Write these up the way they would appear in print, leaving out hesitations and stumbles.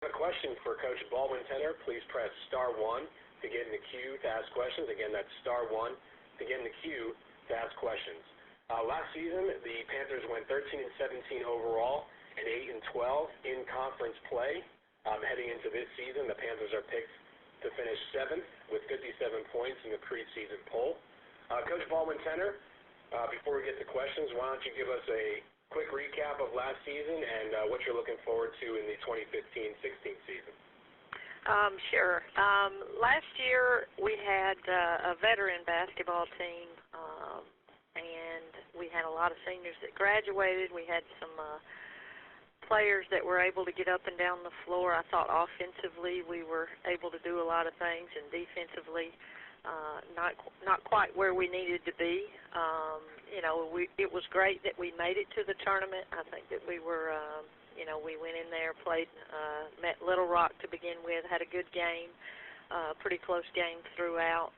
A question for Coach Baldwin Tenor, please press *1 to get in the queue to ask questions. Again, that's *1 to get in the queue to ask questions. Last season, the Panthers went 13-17 overall and 8-12 in conference play. Heading into this season, the Panthers are picked to finish 7th with 57 points in the preseason poll. Coach Baldwin Tenor, before we get to questions, why don't you give us a quick recap of last season and what you're looking forward to in the 2015-16 season? Sure. Last year we had a veteran basketball team, and we had a lot of seniors that graduated. We had some players that were able to get up and down the floor. I thought offensively we were able to do a lot of things, and defensively not quite where we needed to be. It was great that we made it to the tournament. I think that we were, we went in there, played, met Little Rock to begin with, had a good game, pretty close game throughout.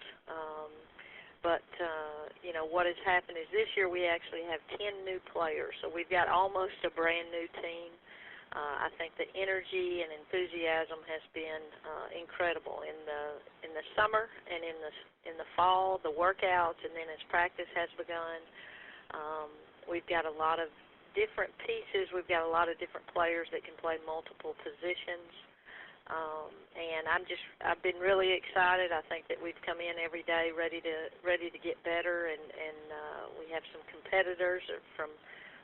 But what has happened is this year we actually have 10 new players, so we've got almost a brand new team. I think the energy and enthusiasm has been incredible in the summer and in the fall, the workouts, and then as practice has begun. We've got a lot of different pieces. We've got a lot of different players that can play multiple positions. And I've been really excited. I think that we've come in every day ready to get better, and we have some competitors from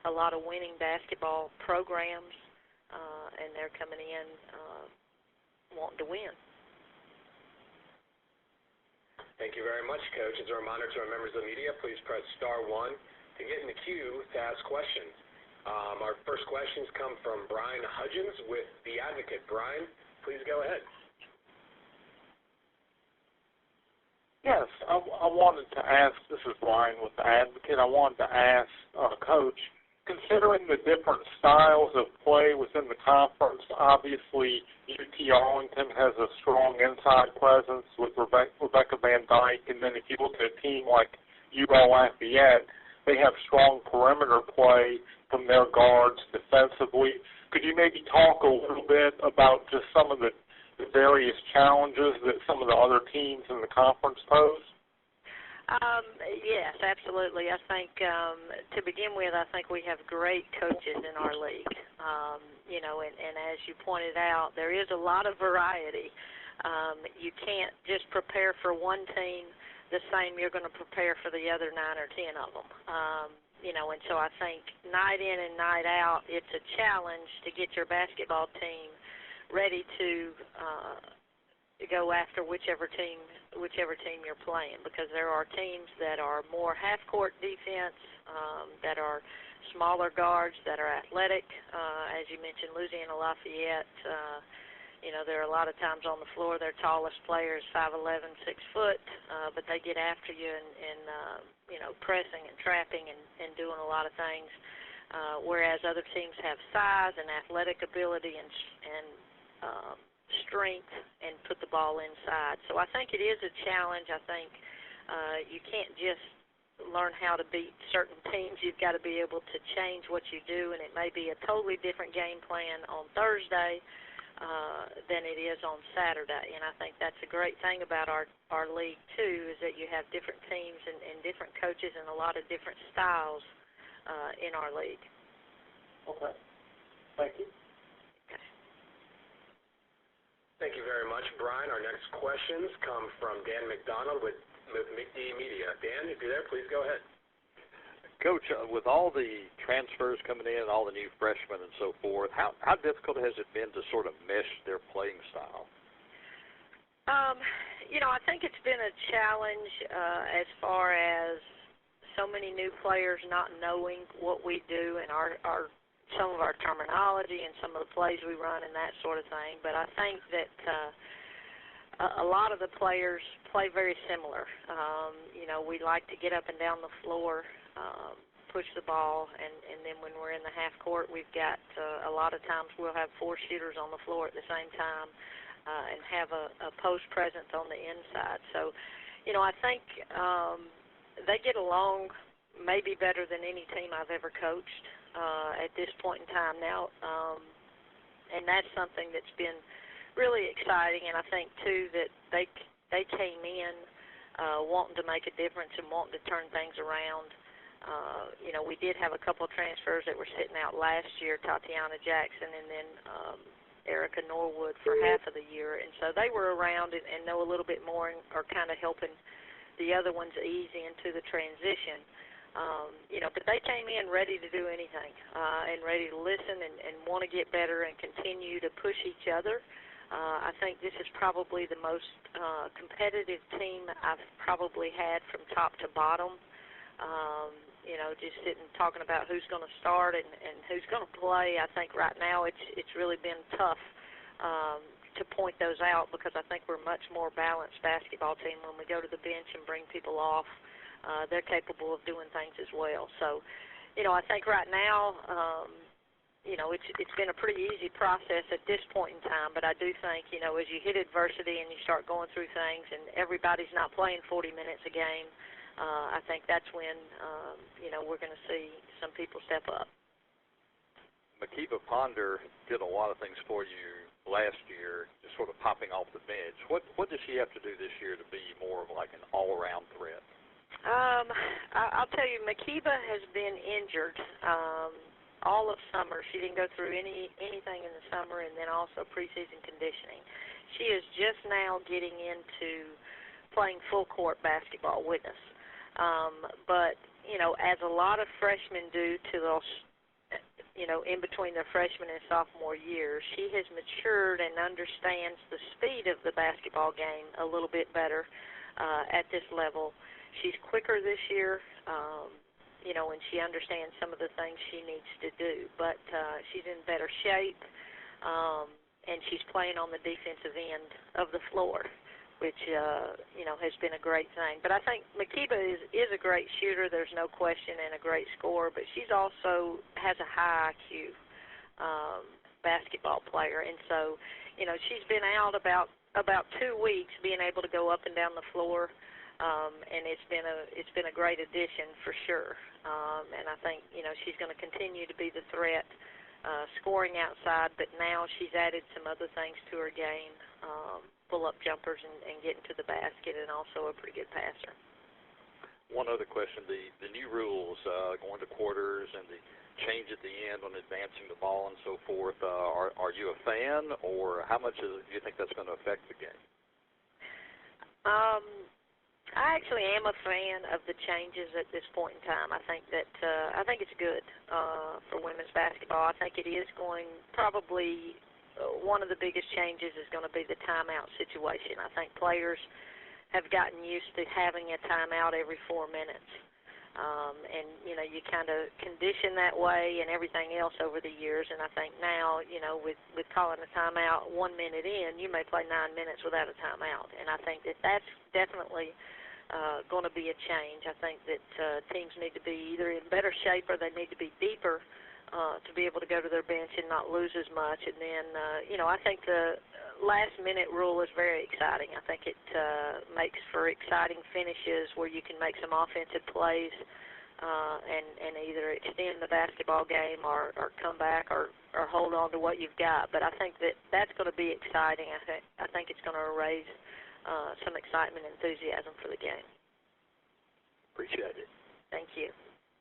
a lot of winning basketball programs, and they're coming in wanting to win. Thank you very much, Coach. As a reminder to our members of the media, please press *1 to get in the queue to ask questions. Our first questions come from Brian Hudgens with The Advocate. Brian, please go ahead. Yes, I wanted to ask, this is Brian with The Advocate, I wanted to ask Coach, considering the different styles of play within the conference, obviously UT Arlington has a strong inside presence with Rebecca Van Dyke, and then if you look at a team like UL Lafayette, they have strong perimeter play from their guards defensively. Could you maybe talk a little bit about just some of the various challenges that some of the other teams in the conference pose? Yes, absolutely. I think, to begin with, I think we have great coaches in our league. And as you pointed out, there is a lot of variety. You can't just prepare for one team the same you're going to prepare for the other 9 or 10 of them. And so I think night in and night out, it's a challenge to get your basketball team ready to go after whichever team you're playing, because there are teams that are more half-court defense, that are smaller guards, that are athletic. As you mentioned, Louisiana Lafayette, there are a lot of times on the floor their tallest player is 5'11", 6 foot, but they get after you and pressing and trapping and doing a lot of things, whereas other teams have size and athletic ability and strength and put the ball inside. So I think it is a challenge. I think you can't just learn how to beat certain teams. You've got to be able to change what you do, and it may be a totally different game plan on Thursday than it is on Saturday. And I think that's a great thing about our league, too, is that you have different teams and different coaches and a lot of different styles in our league. Okay. Thank you. Thank you very much, Brian. Our next questions come from Dan McDonald with McD Media. Dan, if you're there, please go ahead. Coach, with all the transfers coming in, all the new freshmen and so forth, how difficult has it been to sort of mesh their playing style? I think it's been a challenge as far as so many new players not knowing what we do and some of our terminology and some of the plays we run and that sort of thing. But I think that a lot of the players play very similar. We like to get up and down the floor, push the ball, and then when we're in the half court, we've got a lot of times we'll have 4 shooters on the floor at the same time and have a post presence on the inside. So, I think they get along maybe better than any team I've ever coached at this point in time. Now, And that's something that's been really exciting, and I think, too, that they came in wanting to make a difference and wanting to turn things around. We did have a couple of transfers that were sitting out last year, Tatiana Jackson and then Erica Norwood for half of the year. And so they were around and know a little bit more and are kind of helping the other ones ease into the transition. But they came in ready to do anything and ready to listen and want to get better and continue to push each other. I think this is probably the most competitive team I've probably had from top to bottom. Just sitting talking about who's going to start and who's going to play. I think right now it's really been tough to point those out because I think we're a much more balanced basketball team when we go to the bench and bring people off. They're capable of doing things as well. So, I think right now, it's been a pretty easy process at this point in time, but I do think, as you hit adversity and you start going through things and everybody's not playing 40 minutes a game, I think that's when, we're going to see some people step up. Makiba Ponder did a lot of things for you last year, just sort of popping off the bench. What does she have to do this year to be more of like an all-around threat? I'll tell you, Makiba has been injured all of summer. She didn't go through anything in the summer and then also preseason conditioning. She is just now getting into playing full-court basketball with us. But, as a lot of freshmen do to those, in between their freshman and sophomore years, she has matured and understands the speed of the basketball game a little bit better at this level. She's quicker this year, and she understands some of the things she needs to do. But she's in better shape, and she's playing on the defensive end of the floor, which, has been a great thing. But I think Makiba is a great shooter, there's no question, and a great scorer, but she's also has a high IQ basketball player. And so, she's been out about 2 weeks being able to go up and down the floor, and it's been a great addition for sure. And I think, she's going to continue to be the threat, scoring outside, but now she's added some other things to her game, pull-up jumpers and getting to the basket, and also a pretty good passer. One other question, the new rules going to quarters and the change at the end on advancing the ball and so forth, are you a fan, or how much do you think that's going to affect the game? I actually am a fan of the changes at this point in time. I think it's good for women's basketball. I think it is going probably one of the biggest changes is going to be the timeout situation. I think players have gotten used to having a timeout every 4 minutes. And, you kind of condition that way and everything else over the years. And I think now, with calling a timeout 1 minute in, you may play 9 minutes without a timeout. And I think that's definitely going to be a change. I think that teams need to be either in better shape or they need to be deeper to be able to go to their bench and not lose as much. And then, I think the last-minute rule is very exciting. I think it makes for exciting finishes where you can make some offensive plays and either extend the basketball game or come back or hold on to what you've got. But I think that's going to be exciting. I think it's going to raise some excitement and enthusiasm for the game. Appreciate it. Thank you.